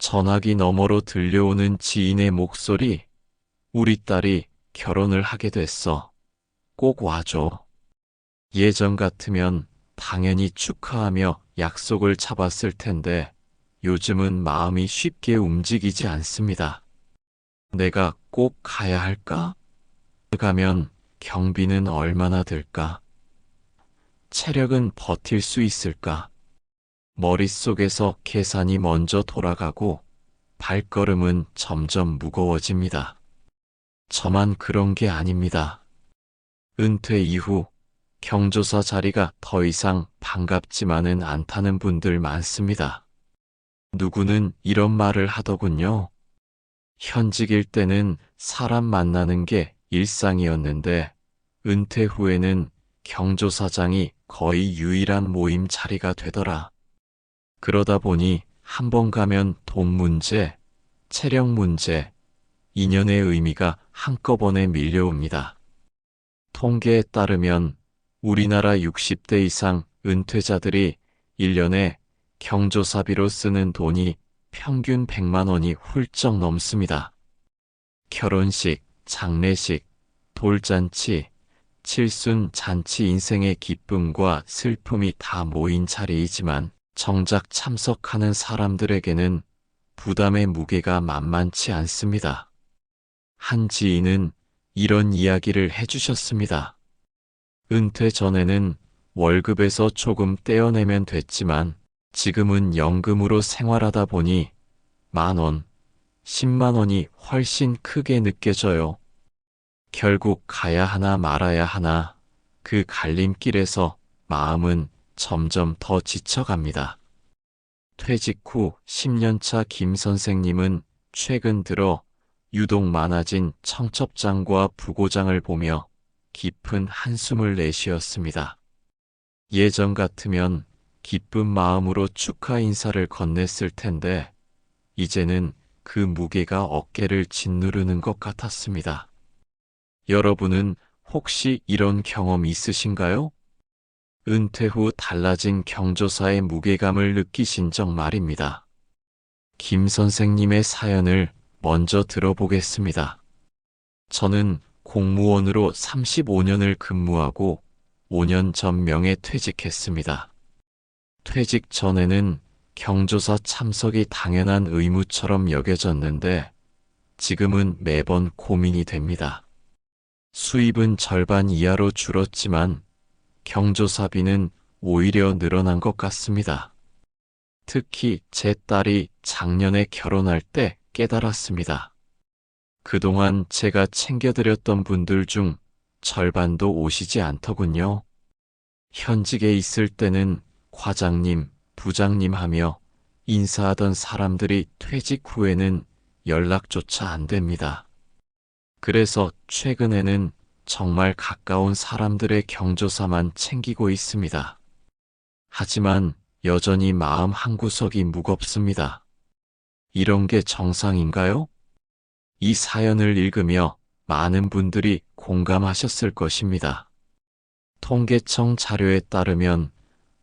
전화기 너머로 들려오는 지인의 목소리. 우리 딸이 결혼을 하게 됐어. 꼭 와줘. 예전 같으면 당연히 축하하며 약속을 잡았을 텐데 요즘은 마음이 쉽게 움직이지 않습니다. 내가 꼭 가야 할까? 가면 경비는 얼마나 들까? 체력은 버틸 수 있을까? 머릿속에서 계산이 먼저 돌아가고 발걸음은 점점 무거워집니다. 저만 그런 게 아닙니다. 은퇴 이후 경조사 자리가 더 이상 반갑지만은 않다는 분들 많습니다. 누구는 이런 말을 하더군요. 현직일 때는 사람 만나는 게 일상이었는데 은퇴 후에는 경조사장이 거의 유일한 모임 자리가 되더라. 그러다 보니 한 번 가면 돈 문제, 체력 문제, 인연의 의미가 한꺼번에 밀려옵니다. 통계에 따르면 우리나라 60대 이상 은퇴자들이 1년에 경조사비로 쓰는 돈이 평균 100만 원이 훌쩍 넘습니다. 결혼식, 장례식, 돌잔치, 칠순 잔치 인생의 기쁨과 슬픔이 다 모인 자리이지만 정작 참석하는 사람들에게는 부담의 무게가 만만치 않습니다. 한 지인은 이런 이야기를 해주셨습니다. 은퇴 전에는 월급에서 조금 떼어내면 됐지만 지금은 연금으로 생활하다 보니 10,000원, 10만 원이 훨씬 크게 느껴져요. 결국 가야 하나 말아야 하나 그 갈림길에서 마음은 점점 더 지쳐갑니다. 퇴직 후 10년차 김 선생님은 최근 들어 유독 많아진 청첩장과 부고장을 보며 깊은 한숨을 내쉬었습니다. 예전 같으면 기쁜 마음으로 축하 인사를 건넸을 텐데 이제는 그 무게가 어깨를 짓누르는 것 같았습니다. 여러분은 혹시 이런 경험 있으신가요? 은퇴 후 달라진 경조사의 무게감을 느끼신 적 말입니다. 김 선생님의 사연을 먼저 들어보겠습니다. 저는 공무원으로 35년을 근무하고 5년 전 명예퇴직했습니다. 퇴직 전에는 경조사 참석이 당연한 의무처럼 여겨졌는데 지금은 매번 고민이 됩니다. 수입은 절반 이하로 줄었지만 경조사비는 오히려 늘어난 것 같습니다. 특히 제 딸이 작년에 결혼할 때 깨달았습니다. 그동안 제가 챙겨드렸던 분들 중 절반도 오시지 않더군요. 현직에 있을 때는 과장님, 부장님 하며 인사하던 사람들이 퇴직 후에는 연락조차 안 됩니다. 그래서 최근에는 정말 가까운 사람들의 경조사만 챙기고 있습니다. 하지만 여전히 마음 한구석이 무겁습니다. 이런 게 정상인가요? 이 사연을 읽으며 많은 분들이 공감하셨을 것입니다. 통계청 자료에 따르면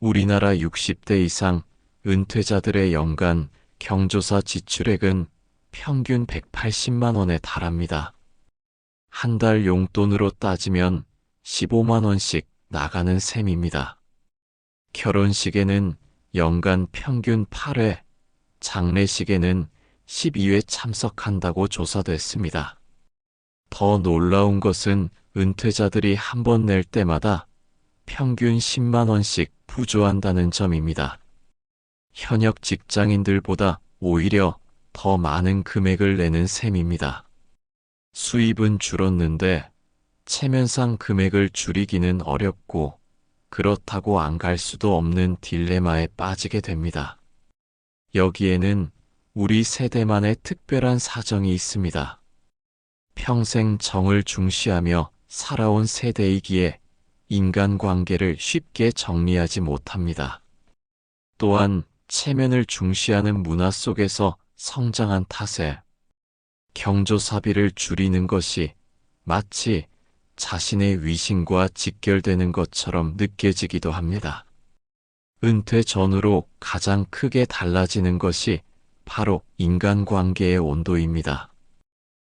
우리나라 60대 이상 은퇴자들의 연간 경조사 지출액은 평균 180만 원에 달합니다. 한 달 용돈으로 따지면 15만 원씩 나가는 셈입니다. 결혼식에는 연간 평균 8회, 장례식에는 12회 참석한다고 조사됐습니다. 더 놀라운 것은 은퇴자들이 한 번 낼 때마다 평균 10만 원씩 부조한다는 점입니다. 현역 직장인들보다 오히려 더 많은 금액을 내는 셈입니다. 수입은 줄었는데 체면상 금액을 줄이기는 어렵고 그렇다고 안 갈 수도 없는 딜레마에 빠지게 됩니다. 여기에는 우리 세대만의 특별한 사정이 있습니다. 평생 정을 중시하며 살아온 세대이기에 인간관계를 쉽게 정리하지 못합니다. 또한 체면을 중시하는 문화 속에서 성장한 탓에 경조사비를 줄이는 것이 마치 자신의 위신과 직결되는 것처럼 느껴지기도 합니다. 은퇴 전후로 가장 크게 달라지는 것이 바로 인간관계의 온도입니다.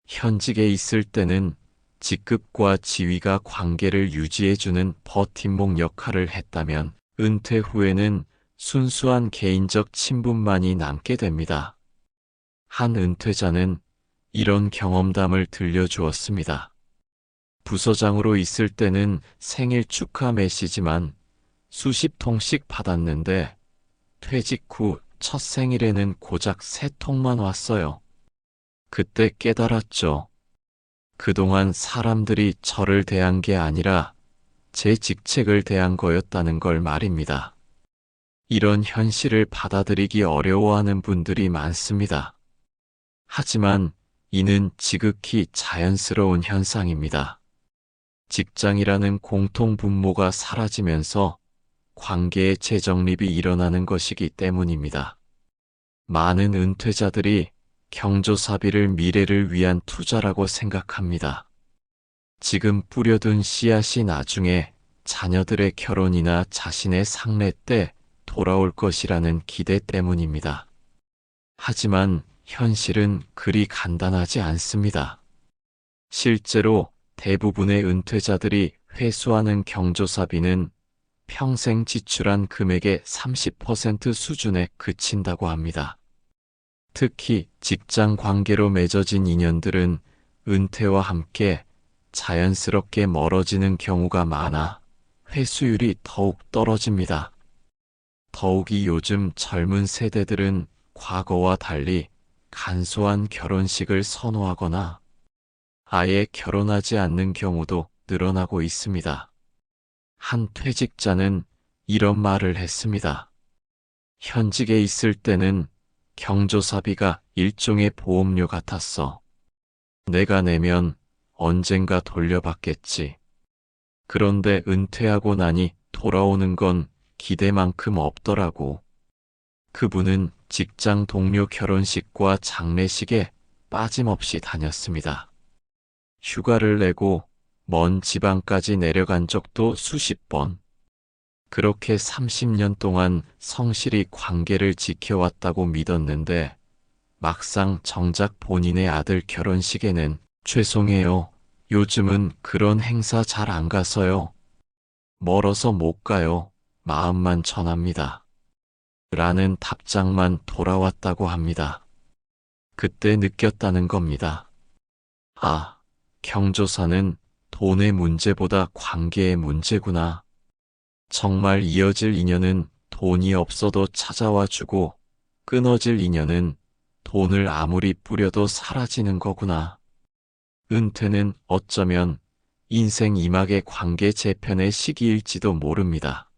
현직에 있을 때는 직급과 지위가 관계를 유지해주는 버팀목 역할을 했다면 은퇴 후에는 순수한 개인적 친분만이 남게 됩니다. 한 은퇴자는 이런 경험담을 들려주었습니다. 부서장으로 있을 때는 생일 축하 메시지만 수십 통씩 받았는데 퇴직 후 첫 생일에는 고작 3통만 왔어요. 그때 깨달았죠. 그동안 사람들이 저를 대한 게 아니라 제 직책을 대한 거였다는 걸 말입니다. 이런 현실을 받아들이기 어려워하는 분들이 많습니다. 하지만 이는 지극히 자연스러운 현상입니다. 직장이라는 공통 분모가 사라지면서 관계의 재정립이 일어나는 것이기 때문입니다. 많은 은퇴자들이 경조사비를 미래를 위한 투자라고 생각합니다. 지금 뿌려둔 씨앗이 나중에 자녀들의 결혼이나 자신의 상례 때 돌아올 것이라는 기대 때문입니다. 하지만 현실은 그리 간단하지 않습니다. 실제로 대부분의 은퇴자들이 회수하는 경조사비는 평생 지출한 금액의 30% 수준에 그친다고 합니다. 특히 직장 관계로 맺어진 인연들은 은퇴와 함께 자연스럽게 멀어지는 경우가 많아 회수율이 더욱 떨어집니다. 더욱이 요즘 젊은 세대들은 과거와 달리 간소한 결혼식을 선호하거나 아예 결혼하지 않는 경우도 늘어나고 있습니다. 한 퇴직자는 이런 말을 했습니다. 현직에 있을 때는 경조사비가 일종의 보험료 같았어. 내가 내면 언젠가 돌려받겠지. 그런데 은퇴하고 나니 돌아오는 건 기대만큼 없더라고. 그분은 직장 동료 결혼식과 장례식에 빠짐없이 다녔습니다. 휴가를 내고 먼 지방까지 내려간 적도 수십 번. 그렇게 30년 동안 성실히 관계를 지켜왔다고 믿었는데 막상 정작 본인의 아들 결혼식에는 죄송해요. 요즘은 그런 행사 잘 안 가서요. 멀어서 못 가요. 마음만 전합니다. 라는 답장만 돌아왔다고 합니다. 그때 느꼈다는 겁니다. 아, 경조사는 돈의 문제보다 관계의 문제구나. 정말 이어질 인연은 돈이 없어도 찾아와 주고 끊어질 인연은 돈을 아무리 뿌려도 사라지는 거구나. 은퇴는 어쩌면 인생 이막의 관계 재편의 시기일지도 모릅니다.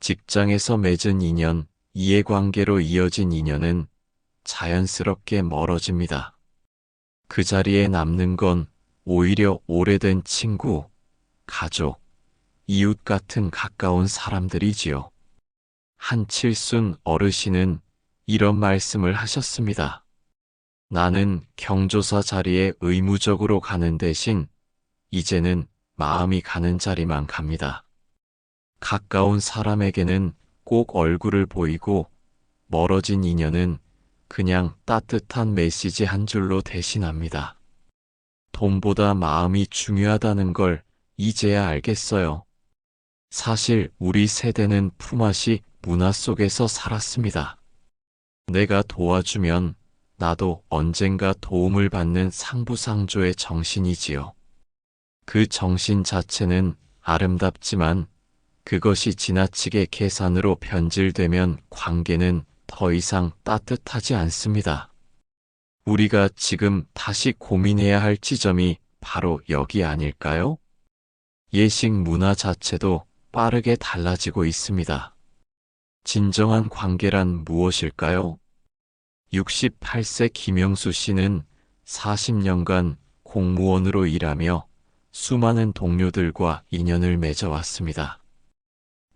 직장에서 맺은 인연, 이해관계로 이어진 인연은 자연스럽게 멀어집니다. 그 자리에 남는 건 오히려 오래된 친구, 가족, 이웃 같은 가까운 사람들이지요. 한칠순 어르신은 이런 말씀을 하셨습니다. 나는 경조사 자리에 의무적으로 가는 대신 이제는 마음이 가는 자리만 갑니다. 가까운 사람에게는 꼭 얼굴을 보이고 멀어진 인연은 그냥 따뜻한 메시지 한 줄로 대신합니다. 돈보다 마음이 중요하다는 걸 이제야 알겠어요. 사실 우리 세대는 품앗이 문화 속에서 살았습니다. 내가 도와주면 나도 언젠가 도움을 받는 상부상조의 정신이지요. 그 정신 자체는 아름답지만 그것이 지나치게 계산으로 변질되면 관계는 더 이상 따뜻하지 않습니다. 우리가 지금 다시 고민해야 할 지점이 바로 여기 아닐까요? 예식 문화 자체도 빠르게 달라지고 있습니다. 진정한 관계란 무엇일까요? 68세 김영수 씨는 40년간 공무원으로 일하며 수많은 동료들과 인연을 맺어왔습니다.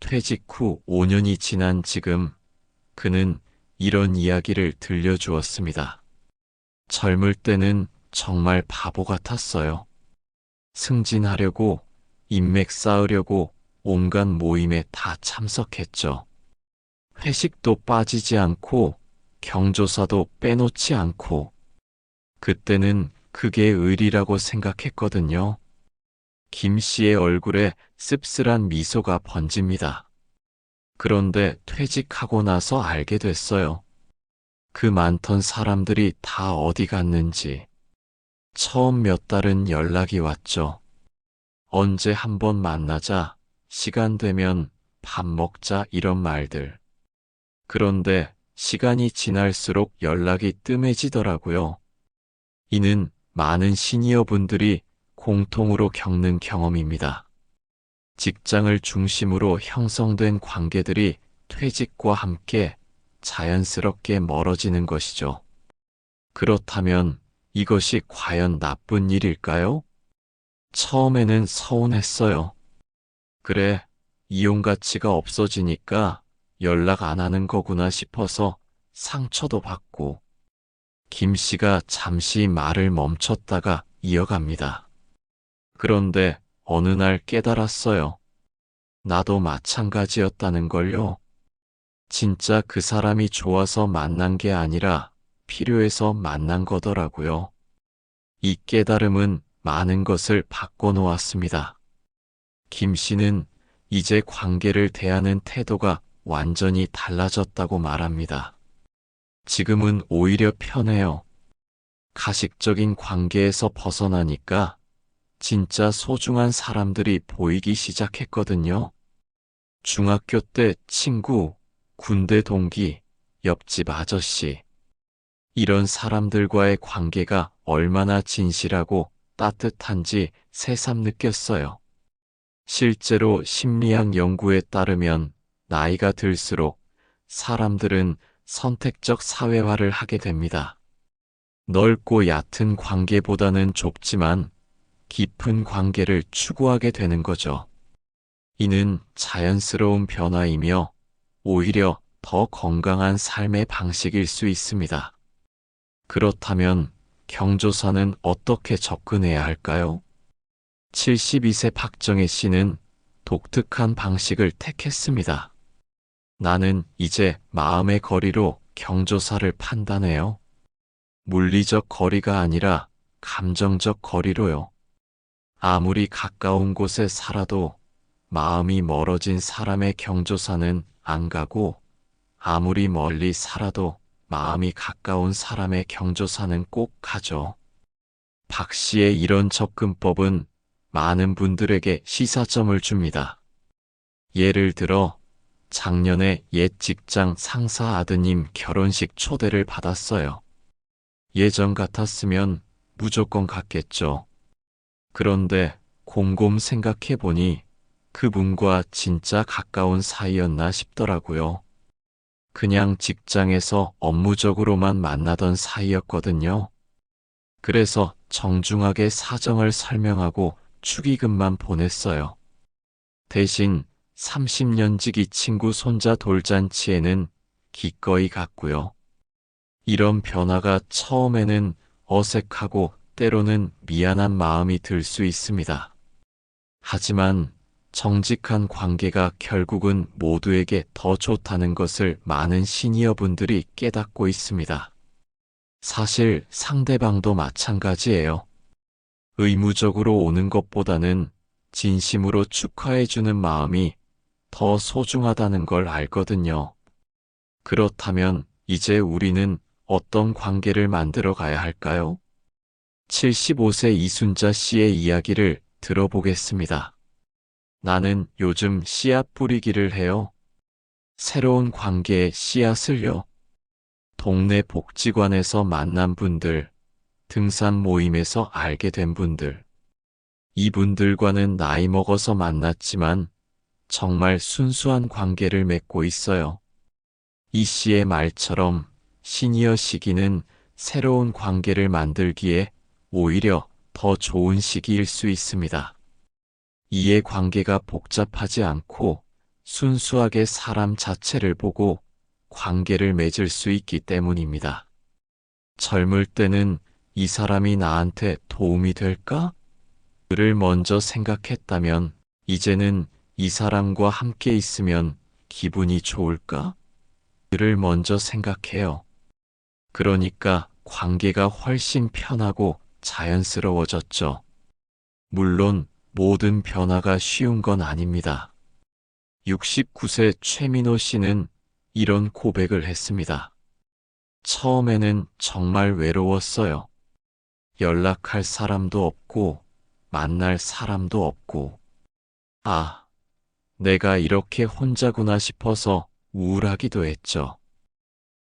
퇴직 후 5년이 지난 지금 그는 이런 이야기를 들려주었습니다. 젊을 때는 정말 바보 같았어요. 승진하려고 인맥 쌓으려고 온갖 모임에 다 참석했죠. 회식도 빠지지 않고 경조사도 빼놓지 않고 그때는 그게 의리라고 생각했거든요. 김 씨의 얼굴에 씁쓸한 미소가 번집니다. 그런데 퇴직하고 나서 알게 됐어요. 그 많던 사람들이 다 어디 갔는지. 처음 몇 달은 연락이 왔죠. 언제 한번 만나자, 시간 되면 밥 먹자 이런 말들. 그런데 시간이 지날수록 연락이 뜸해지더라고요. 이는 많은 시니어 분들이 공통으로 겪는 경험입니다. 직장을 중심으로 형성된 관계들이 퇴직과 함께 자연스럽게 멀어지는 것이죠. 그렇다면 이것이 과연 나쁜 일일까요? 처음에는 서운했어요. 그래, 이용 가치가 없어지니까 연락 안 하는 거구나 싶어서 상처도 받고, 김 씨가 잠시 말을 멈췄다가 이어갑니다. 그런데 어느 날 깨달았어요. 나도 마찬가지였다는 걸요. 진짜 그 사람이 좋아서 만난 게 아니라 필요해서 만난 거더라고요. 이 깨달음은 많은 것을 바꿔놓았습니다. 김 씨는 이제 관계를 대하는 태도가 완전히 달라졌다고 말합니다. 지금은 오히려 편해요. 가식적인 관계에서 벗어나니까 진짜 소중한 사람들이 보이기 시작했거든요. 중학교 때 친구, 군대 동기, 옆집 아저씨. 이런 사람들과의 관계가 얼마나 진실하고 따뜻한지 새삼 느꼈어요. 실제로 심리학 연구에 따르면 나이가 들수록 사람들은 선택적 사회화를 하게 됩니다. 넓고 얕은 관계보다는 좁지만 깊은 관계를 추구하게 되는 거죠. 이는 자연스러운 변화이며 오히려 더 건강한 삶의 방식일 수 있습니다. 그렇다면 경조사는 어떻게 접근해야 할까요? 72세 박정혜 씨는 독특한 방식을 택했습니다. 나는 이제 마음의 거리로 경조사를 판단해요. 물리적 거리가 아니라 감정적 거리로요. 아무리 가까운 곳에 살아도 마음이 멀어진 사람의 경조사는 안 가고, 아무리 멀리 살아도 마음이 가까운 사람의 경조사는 꼭 가죠. 박 씨의 이런 접근법은 많은 분들에게 시사점을 줍니다. 예를 들어 작년에 옛 직장 상사 아드님 결혼식 초대를 받았어요. 예전 같았으면 무조건 갔겠죠. 그런데 곰곰 생각해보니 그분과 진짜 가까운 사이였나 싶더라고요. 그냥 직장에서 업무적으로만 만나던 사이였거든요. 그래서 정중하게 사정을 설명하고 축의금만 보냈어요. 대신 30년 지기 친구 손자 돌잔치에는 기꺼이 갔고요. 이런 변화가 처음에는 어색하고 때로는 미안한 마음이 들 수 있습니다. 하지만 정직한 관계가 결국은 모두에게 더 좋다는 것을 많은 시니어분들이 깨닫고 있습니다. 사실 상대방도 마찬가지예요. 의무적으로 오는 것보다는 진심으로 축하해주는 마음이 더 소중하다는 걸 알거든요. 그렇다면 이제 우리는 어떤 관계를 만들어 가야 할까요? 75세 이순자 씨의 이야기를 들어보겠습니다. 나는 요즘 씨앗 뿌리기를 해요. 새로운 관계의 씨앗을요. 동네 복지관에서 만난 분들, 등산 모임에서 알게 된 분들. 이분들과는 나이 먹어서 만났지만 정말 순수한 관계를 맺고 있어요. 이 씨의 말처럼 시니어 시기는 새로운 관계를 만들기에 오히려 더 좋은 시기일 수 있습니다. 이해 관계가 복잡하지 않고 순수하게 사람 자체를 보고 관계를 맺을 수 있기 때문입니다. 젊을 때는 이 사람이 나한테 도움이 될까? 를 먼저 생각했다면 이제는 이 사람과 함께 있으면 기분이 좋을까? 를 먼저 생각해요. 그러니까 관계가 훨씬 편하고 자연스러워졌죠. 물론 모든 변화가 쉬운 건 아닙니다. 69세 최민호 씨는 이런 고백을 했습니다. 처음에는 정말 외로웠어요. 연락할 사람도 없고, 만날 사람도 없고, 아, 내가 이렇게 혼자구나 싶어서 우울하기도 했죠.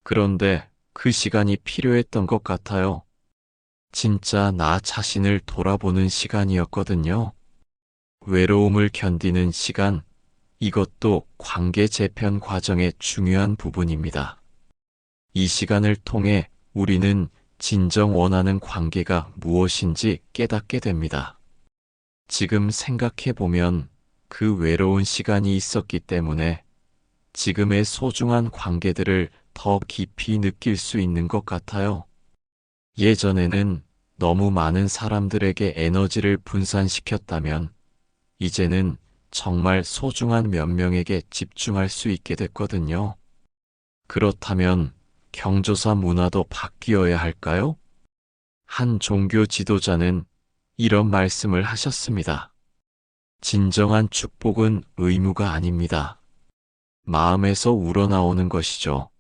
그런데 그 시간이 필요했던 것 같아요. 진짜 나 자신을 돌아보는 시간이었거든요. 외로움을 견디는 시간, 이것도 관계 재편 과정의 중요한 부분입니다. 이 시간을 통해 우리는 진정 원하는 관계가 무엇인지 깨닫게 됩니다. 지금 생각해 보면 그 외로운 시간이 있었기 때문에 지금의 소중한 관계들을 더 깊이 느낄 수 있는 것 같아요. 예전에는 너무 많은 사람들에게 에너지를 분산시켰다면 이제는 정말 소중한 몇 명에게 집중할 수 있게 됐거든요. 그렇다면 경조사 문화도 바뀌어야 할까요? 한 종교 지도자는 이런 말씀을 하셨습니다. 진정한 축복은 의무가 아닙니다. 마음에서 우러나오는 것이죠.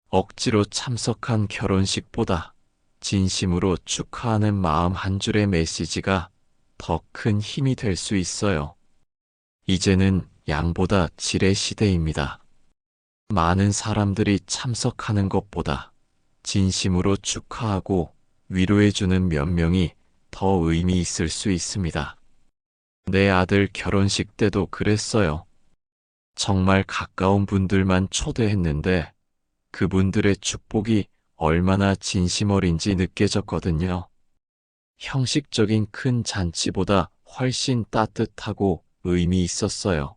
억지로 참석한 결혼식보다 진심으로 축하하는 마음 한 줄의 메시지가 더 큰 힘이 될 수 있어요. 이제는 양보다 질의 시대입니다. 많은 사람들이 참석하는 것보다 진심으로 축하하고 위로해주는 몇 명이 더 의미 있을 수 있습니다. 내 아들 결혼식 때도 그랬어요. 정말 가까운 분들만 초대했는데 그분들의 축복이 얼마나 진심 어린지 느껴졌거든요. 형식적인 큰 잔치보다 훨씬 따뜻하고 의미 있었어요.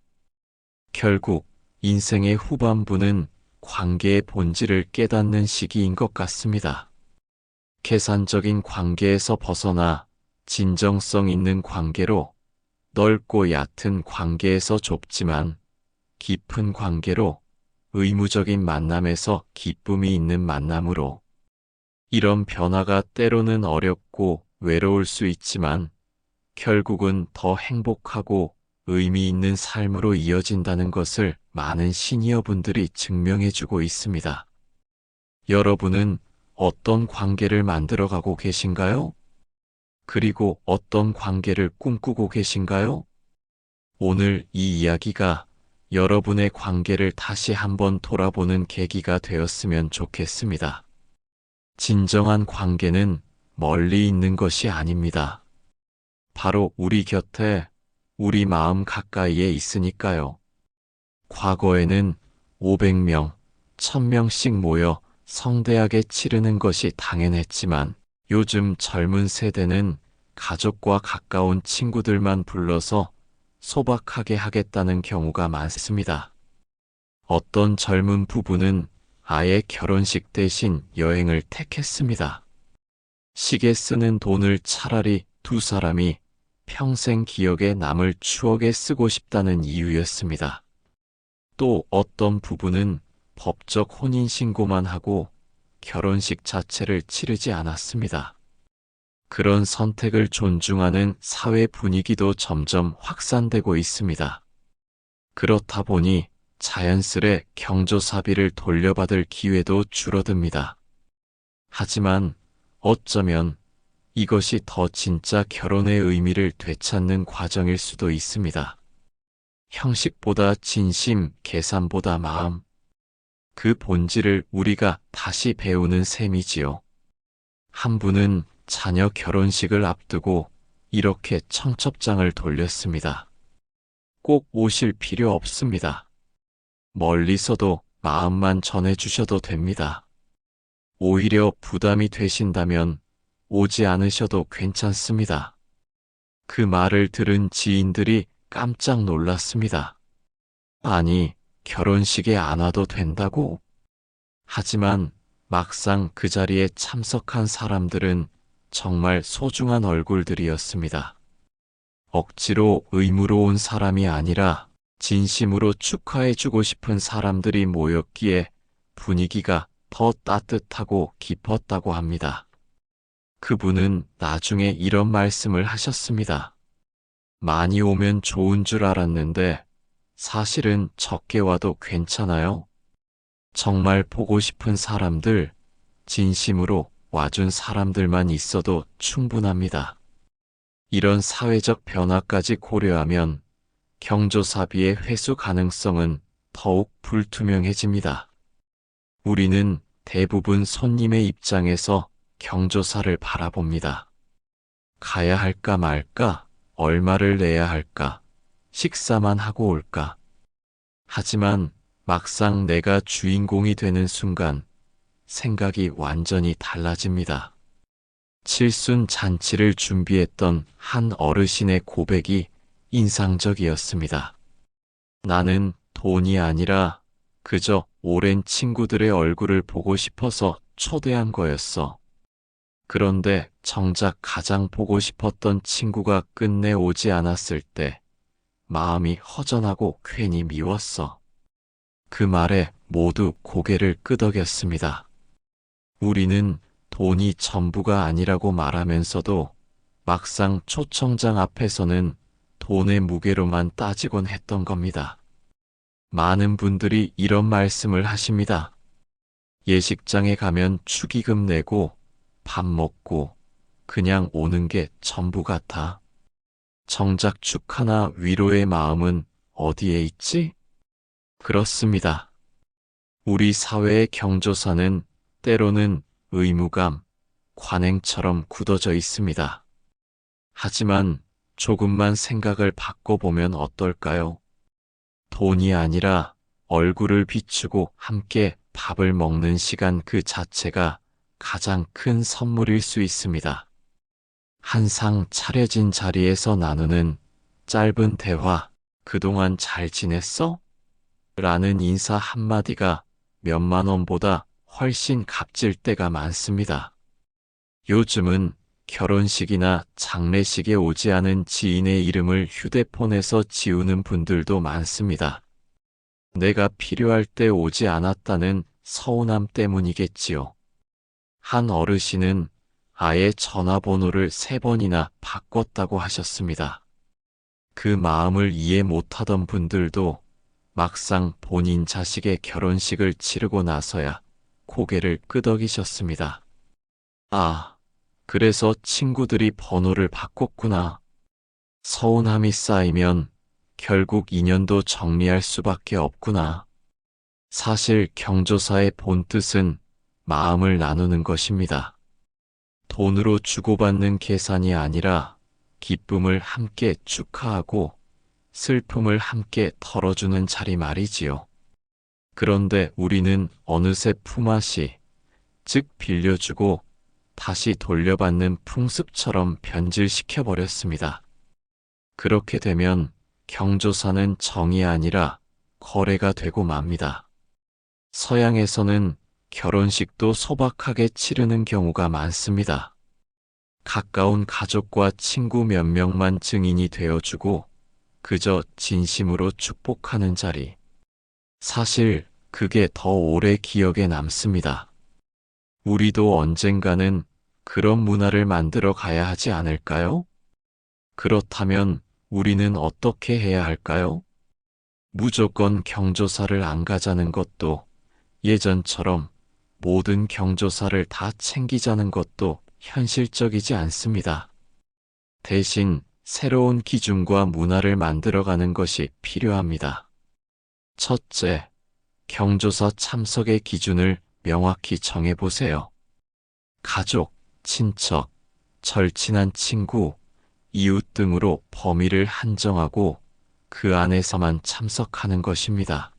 결국 인생의 후반부는 관계의 본질을 깨닫는 시기인 것 같습니다. 계산적인 관계에서 벗어나 진정성 있는 관계로, 넓고 얕은 관계에서 좁지만 깊은 관계로, 의무적인 만남에서 기쁨이 있는 만남으로. 이런 변화가 때로는 어렵고 외로울 수 있지만 결국은 더 행복하고 의미 있는 삶으로 이어진다는 것을 많은 시니어분들이 증명해주고 있습니다. 여러분은 어떤 관계를 만들어가고 계신가요? 그리고 어떤 관계를 꿈꾸고 계신가요? 오늘 이 이야기가 여러분의 관계를 다시 한번 돌아보는 계기가 되었으면 좋겠습니다. 진정한 관계는 멀리 있는 것이 아닙니다. 바로 우리 곁에, 우리 마음 가까이에 있으니까요. 과거에는 500명, 1000명씩 모여 성대하게 치르는 것이 당연했지만 요즘 젊은 세대는 가족과 가까운 친구들만 불러서 소박하게 하겠다는 경우가 많습니다. 어떤 젊은 부부는 아예 결혼식 대신 여행을 택했습니다. 시계 쓰는 돈을 차라리 두 사람이 평생 기억에 남을 추억에 쓰고 싶다는 이유였습니다. 또 어떤 부부는 법적 혼인신고만 하고 결혼식 자체를 치르지 않았습니다. 그런 선택을 존중하는 사회 분위기도 점점 확산되고 있습니다. 그렇다 보니 자연스레 경조사비를 돌려받을 기회도 줄어듭니다. 하지만 어쩌면 이것이 더 진짜 결혼의 의미를 되찾는 과정일 수도 있습니다. 형식보다 진심, 계산보다 마음. 그 본질을 우리가 다시 배우는 셈이지요. 한 분은 자녀 결혼식을 앞두고 이렇게 청첩장을 돌렸습니다. 꼭 오실 필요 없습니다. 멀리서도 마음만 전해주셔도 됩니다. 오히려 부담이 되신다면 오지 않으셔도 괜찮습니다. 그 말을 들은 지인들이 깜짝 놀랐습니다. 아니, 결혼식에 안 와도 된다고? 하지만 막상 그 자리에 참석한 사람들은 정말 소중한 얼굴들이었습니다. 억지로 의무로 온 사람이 아니라 진심으로 축하해주고 싶은 사람들이 모였기에 분위기가 더 따뜻하고 깊었다고 합니다. 그분은 나중에 이런 말씀을 하셨습니다. 많이 오면 좋은 줄 알았는데 사실은 적게 와도 괜찮아요. 정말 보고 싶은 사람들, 진심으로 와준 사람들만 있어도 충분합니다. 이런 사회적 변화까지 고려하면 경조사비의 회수 가능성은 더욱 불투명해집니다. 우리는 대부분 손님의 입장에서 경조사를 바라봅니다. 가야 할까 말까, 얼마를 내야 할까, 식사만 하고 올까. 하지만 막상 내가 주인공이 되는 순간 생각이 완전히 달라집니다. 칠순 잔치를 준비했던 한 어르신의 고백이 인상적이었습니다. 나는 돈이 아니라 그저 오랜 친구들의 얼굴을 보고 싶어서 초대한 거였어. 그런데 정작 가장 보고 싶었던 친구가 끝내 오지 않았을 때 마음이 허전하고 괜히 미웠어. 그 말에 모두 고개를 끄덕였습니다. 우리는 돈이 전부가 아니라고 말하면서도 막상 초청장 앞에서는 돈의 무게로만 따지곤 했던 겁니다. 많은 분들이 이런 말씀을 하십니다. 예식장에 가면 축의금 내고 밥 먹고 그냥 오는 게 전부 같아. 정작 축하나 위로의 마음은 어디에 있지? 그렇습니다. 우리 사회의 경조사는 때로는 의무감, 관행처럼 굳어져 있습니다. 하지만 조금만 생각을 바꿔보면 어떨까요? 돈이 아니라 얼굴을 비추고 함께 밥을 먹는 시간 그 자체가 가장 큰 선물일 수 있습니다. 한 상 차려진 자리에서 나누는 짧은 대화, 그동안 잘 지냈어? 라는 인사 한마디가 몇만 원보다 훨씬 값질 때가 많습니다. 요즘은 결혼식이나 장례식에 오지 않은 지인의 이름을 휴대폰에서 지우는 분들도 많습니다. 내가 필요할 때 오지 않았다는 서운함 때문이겠지요. 한 어르신은 아예 전화번호를 3번이나 바꿨다고 하셨습니다. 그 마음을 이해 못하던 분들도 막상 본인 자식의 결혼식을 치르고 나서야 고개를 끄덕이셨습니다. 아, 그래서 친구들이 번호를 바꿨구나. 서운함이 쌓이면 결국 인연도 정리할 수밖에 없구나. 사실 경조사의 본뜻은 마음을 나누는 것입니다. 돈으로 주고받는 계산이 아니라 기쁨을 함께 축하하고 슬픔을 함께 털어주는 자리 말이지요. 그런데 우리는 어느새 품앗이, 즉 빌려주고 다시 돌려받는 풍습처럼 변질시켜버렸습니다. 그렇게 되면 경조사는 정이 아니라 거래가 되고 맙니다. 서양에서는 결혼식도 소박하게 치르는 경우가 많습니다. 가까운 가족과 친구 몇 명만 증인이 되어주고 그저 진심으로 축복하는 자리. 사실 그게 더 오래 기억에 남습니다. 우리도 언젠가는 그런 문화를 만들어 가야 하지 않을까요? 그렇다면 우리는 어떻게 해야 할까요? 무조건 경조사를 안 가자는 것도, 예전처럼 모든 경조사를 다 챙기자는 것도 현실적이지 않습니다. 대신 새로운 기준과 문화를 만들어가는 것이 필요합니다. 첫째, 경조사 참석의 기준을 명확히 정해보세요. 가족, 친척, 절친한 친구, 이웃 등으로 범위를 한정하고 그 안에서만 참석하는 것입니다.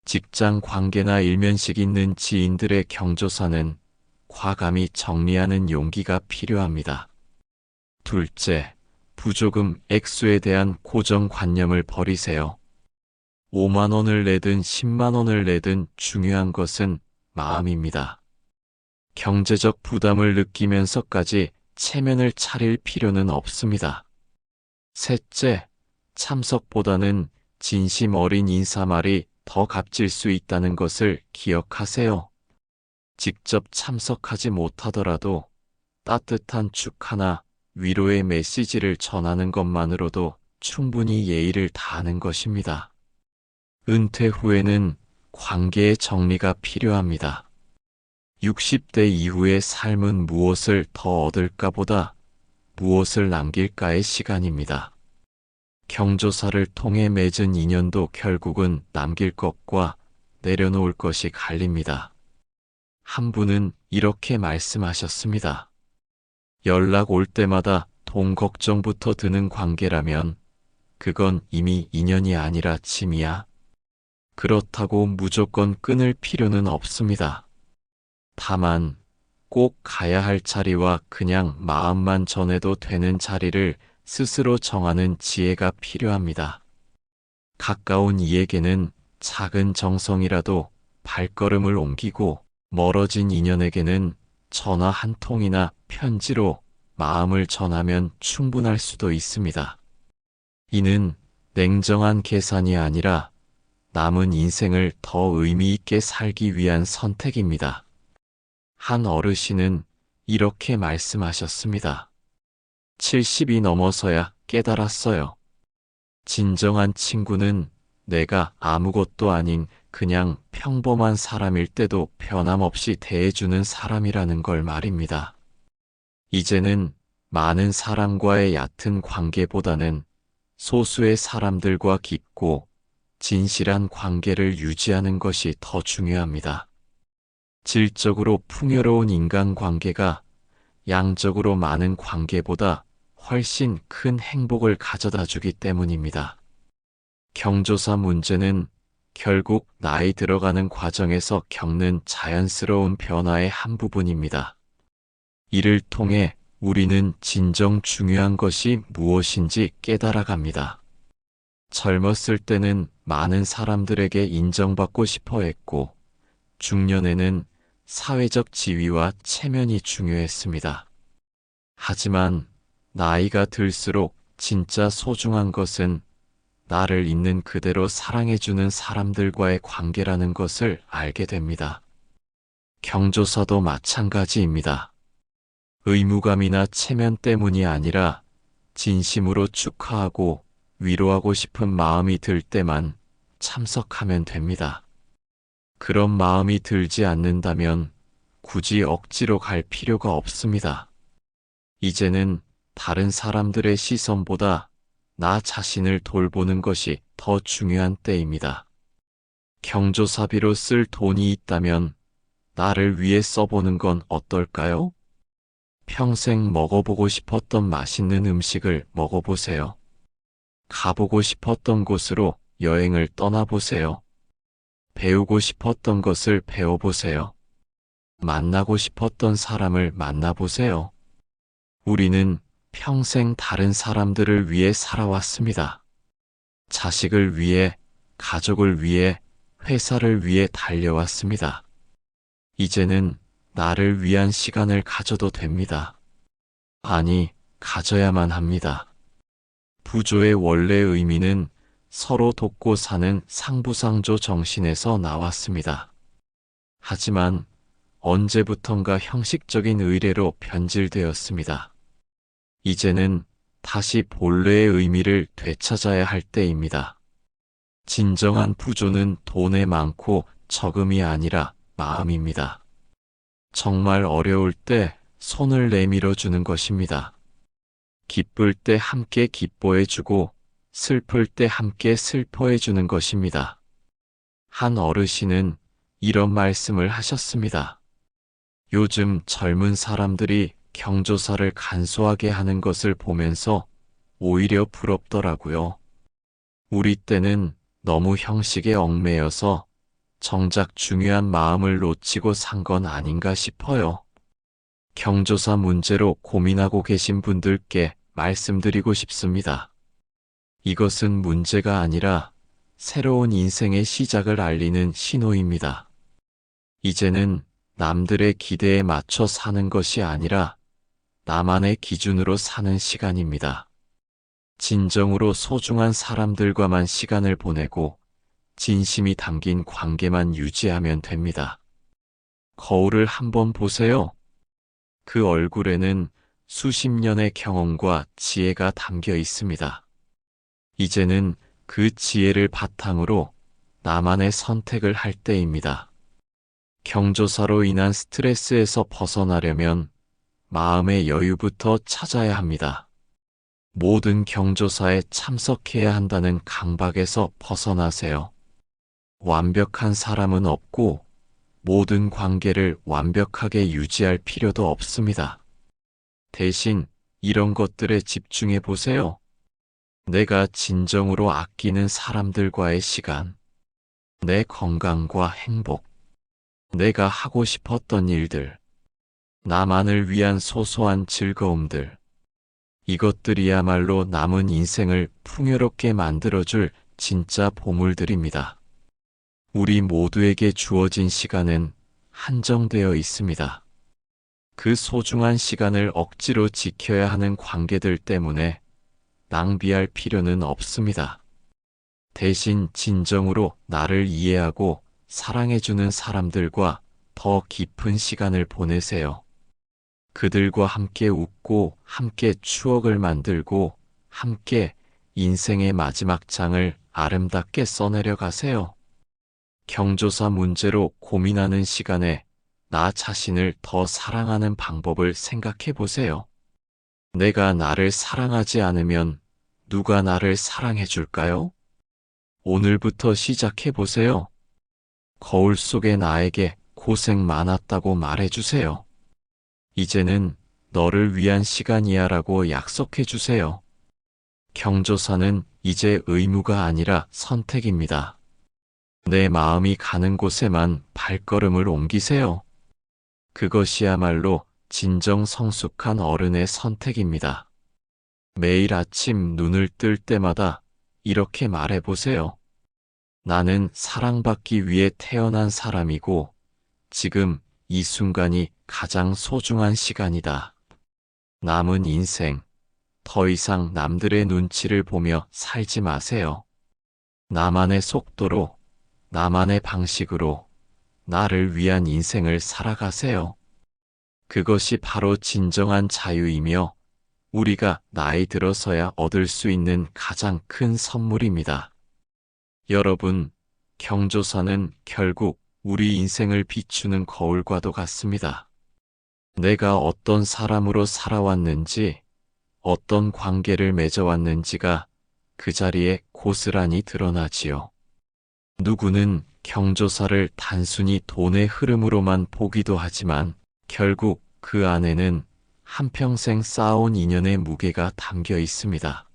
직장 관계나 일면식 있는 지인들의 경조사는 과감히 정리하는 용기가 필요합니다. 둘째, 부조금 액수에 대한 고정관념을 버리세요. 5만 원을 내든 10만 원을 내든 중요한 것은 마음입니다. 경제적 부담을 느끼면서까지 체면을 차릴 필요는 없습니다. 셋째, 참석보다는 진심 어린 인사말이 더 값질 수 있다는 것을 기억하세요. 직접 참석하지 못하더라도 따뜻한 축하나 위로의 메시지를 전하는 것만으로도 충분히 예의를 다하는 것입니다. 은퇴 후에는 관계의 정리가 필요합니다. 60대 이후의 삶은 무엇을 더 얻을까 보다 무엇을 남길까의 시간입니다. 경조사를 통해 맺은 인연도 결국은 남길 것과 내려놓을 것이 갈립니다. 한 분은 이렇게 말씀하셨습니다. 연락 올 때마다 돈 걱정부터 드는 관계라면 그건 이미 인연이 아니라 짐이야. 그렇다고 무조건 끊을 필요는 없습니다. 다만 꼭 가야 할 자리와 그냥 마음만 전해도 되는 자리를 스스로 정하는 지혜가 필요합니다. 가까운 이에게는 작은 정성이라도 발걸음을 옮기고 멀어진 인연에게는 전화 한 통이나 편지로 마음을 전하면 충분할 수도 있습니다. 이는 냉정한 계산이 아니라 남은 인생을 더 의미 있게 살기 위한 선택입니다. 한 어르신은 이렇게 말씀하셨습니다. 70이 넘어서야 깨달았어요. 진정한 친구는 내가 아무것도 아닌 그냥 평범한 사람일 때도 변함없이 대해주는 사람이라는 걸 말입니다. 이제는 많은 사람과의 얕은 관계보다는 소수의 사람들과 깊고 진실한 관계를 유지하는 것이 더 중요합니다. 질적으로 풍요로운 인간관계가 양적으로 많은 관계보다 훨씬 큰 행복을 가져다 주기 때문입니다. 경조사 문제는 결국 나이 들어가는 과정에서 겪는 자연스러운 변화의 한 부분입니다. 이를 통해 우리는 진정 중요한 것이 무엇인지 깨달아갑니다. 젊었을 때는 많은 사람들에게 인정받고 싶어 했고, 중년에는 사회적 지위와 체면이 중요했습니다. 하지만 나이가 들수록 진짜 소중한 것은 나를 있는 그대로 사랑해주는 사람들과의 관계라는 것을 알게 됩니다. 경조사도 마찬가지입니다. 의무감이나 체면 때문이 아니라 진심으로 축하하고 위로하고 싶은 마음이 들 때만 참석하면 됩니다. 그런 마음이 들지 않는다면 굳이 억지로 갈 필요가 없습니다. 이제는 다른 사람들의 시선보다 나 자신을 돌보는 것이 더 중요한 때입니다. 경조사비로 쓸 돈이 있다면 나를 위해 써보는 건 어떨까요? 평생 먹어보고 싶었던 맛있는 음식을 먹어보세요. 가보고 싶었던 곳으로 여행을 떠나보세요. 배우고 싶었던 것을 배워보세요. 만나고 싶었던 사람을 만나보세요. 우리는 평생 다른 사람들을 위해 살아왔습니다. 자식을 위해, 가족을 위해, 회사를 위해 달려왔습니다. 이제는 나를 위한 시간을 가져도 됩니다. 아니, 가져야만 합니다. 부조의 원래 의미는 서로 돕고 사는 상부상조 정신에서 나왔습니다. 하지만 언제부턴가 형식적인 의례로 변질되었습니다. 이제는 다시 본래의 의미를 되찾아야 할 때입니다. 진정한 부조는 돈에 많고 적음이 아니라 마음입니다. 정말 어려울 때 손을 내밀어 주는 것입니다. 기쁠 때 함께 기뻐해 주고 슬플 때 함께 슬퍼해 주는 것입니다. 한 어르신은 이런 말씀을 하셨습니다. 요즘 젊은 사람들이 경조사를 간소하게 하는 것을 보면서 오히려 부럽더라고요. 우리 때는 너무 형식에 얽매여서 정작 중요한 마음을 놓치고 산 건 아닌가 싶어요. 경조사 문제로 고민하고 계신 분들께 말씀드리고 싶습니다. 이것은 문제가 아니라 새로운 인생의 시작을 알리는 신호입니다. 이제는 남들의 기대에 맞춰 사는 것이 아니라 나만의 기준으로 사는 시간입니다. 진정으로 소중한 사람들과만 시간을 보내고 진심이 담긴 관계만 유지하면 됩니다. 거울을 한번 보세요. 그 얼굴에는 수십 년의 경험과 지혜가 담겨 있습니다. 이제는 그 지혜를 바탕으로 나만의 선택을 할 때입니다. 경조사로 인한 스트레스에서 벗어나려면 마음의 여유부터 찾아야 합니다. 모든 경조사에 참석해야 한다는 강박에서 벗어나세요. 완벽한 사람은 없고 모든 관계를 완벽하게 유지할 필요도 없습니다. 대신 이런 것들에 집중해 보세요. 내가 진정으로 아끼는 사람들과의 시간, 내 건강과 행복, 내가 하고 싶었던 일들, 나만을 위한 소소한 즐거움들, 이것들이야말로 남은 인생을 풍요롭게 만들어줄 진짜 보물들입니다. 우리 모두에게 주어진 시간은 한정되어 있습니다. 그 소중한 시간을 억지로 지켜야 하는 관계들 때문에 낭비할 필요는 없습니다. 대신 진정으로 나를 이해하고 사랑해주는 사람들과 더 깊은 시간을 보내세요. 그들과 함께 웃고 함께 추억을 만들고 함께 인생의 마지막 장을 아름답게 써내려 가세요. 경조사 문제로 고민하는 시간에 나 자신을 더 사랑하는 방법을 생각해 보세요. 내가 나를 사랑하지 않으면 누가 나를 사랑해 줄까요? 오늘부터 시작해 보세요. 거울 속의 나에게 고생 많았다고 말해 주세요. 이제는 너를 위한 시간이야 라고 약속해 주세요. 경조사는 이제 의무가 아니라 선택입니다. 내 마음이 가는 곳에만 발걸음을 옮기세요. 그것이야말로 진정 성숙한 어른의 선택입니다. 매일 아침 눈을 뜰 때마다 이렇게 말해보세요. 나는 사랑받기 위해 태어난 사람이고 지금 이 순간이 가장 소중한 시간이다. 남은 인생, 더 이상 남들의 눈치를 보며 살지 마세요. 나만의 속도로, 나만의 방식으로 나를 위한 인생을 살아가세요. 그것이 바로 진정한 자유이며 우리가 나이 들어서야 얻을 수 있는 가장 큰 선물입니다. 여러분, 경조사는 결국 우리 인생을 비추는 거울과도 같습니다. 내가 어떤 사람으로 살아왔는지, 어떤 관계를 맺어왔는지가 그 자리에 고스란히 드러나지요. 누구는 경조사를 단순히 돈의 흐름으로만 보기도 하지만 결국 그 안에는 한평생 쌓아온 인연의 무게가 담겨 있습니다.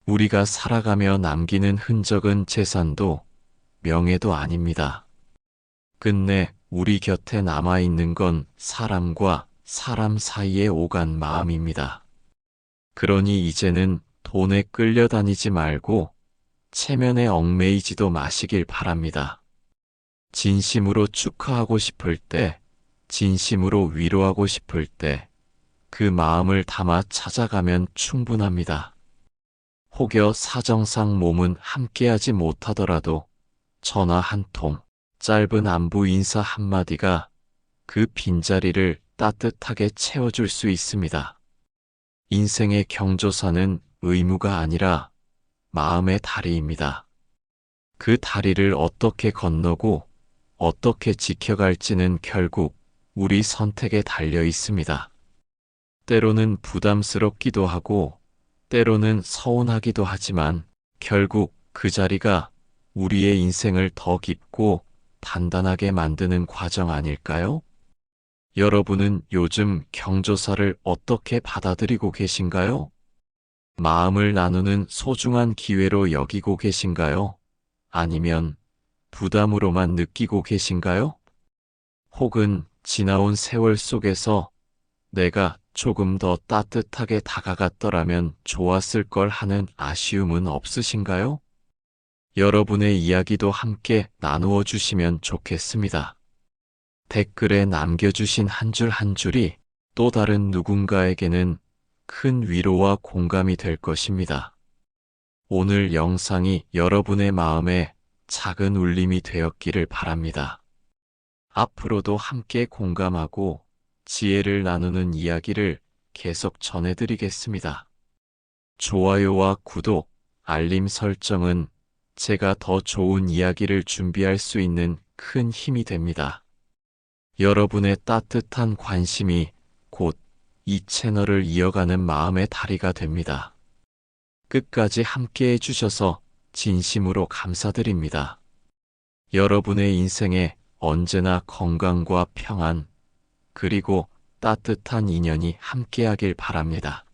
우리가 살아가며 남기는 흔적은 재산도 명예도 아닙니다. 끝내 우리 곁에 남아있는 건 사람과 사람 사이에 오간 마음입니다. 그러니 이제는 돈에 끌려다니지 말고 체면에 얽매이지도 마시길 바랍니다. 진심으로 축하하고 싶을 때, 진심으로 위로하고 싶을 때, 그 마음을 담아 찾아가면 충분합니다. 혹여 사정상 몸은 함께하지 못하더라도 전화 한 통, 짧은 안부 인사 한마디가 그 빈자리를 따뜻하게 채워줄 수 있습니다. 인생의 경조사는 의무가 아니라 마음의 다리입니다. 그 다리를 어떻게 건너고 어떻게 지켜갈지는 결국 우리 선택에 달려 있습니다. 때로는 부담스럽기도 하고 때로는 서운하기도 하지만 결국 그 자리가 우리의 인생을 더 깊고 단단하게 만드는 과정 아닐까요? 여러분은 요즘 경조사를 어떻게 받아들이고 계신가요? 마음을 나누는 소중한 기회로 여기고 계신가요? 아니면 부담으로만 느끼고 계신가요? 혹은 지나온 세월 속에서 내가 조금 더 따뜻하게 다가갔더라면 좋았을 걸 하는 아쉬움은 없으신가요? 여러분의 이야기도 함께 나누어 주시면 좋겠습니다. 댓글에 남겨주신 한 줄 한 줄이 또 다른 누군가에게는 큰 위로와 공감이 될 것입니다. 오늘 영상이 여러분의 마음에 작은 울림이 되었기를 바랍니다. 앞으로도 함께 공감하고 지혜를 나누는 이야기를 계속 전해드리겠습니다. 좋아요와 구독, 알림 설정은 제가 더 좋은 이야기를 준비할 수 있는 큰 힘이 됩니다. 여러분의 따뜻한 관심이 곧 이 채널을 이어가는 마음의 다리가 됩니다. 끝까지 함께 해주셔서 진심으로 감사드립니다. 여러분의 인생에 언제나 건강과 평안, 그리고 따뜻한 인연이 함께하길 바랍니다.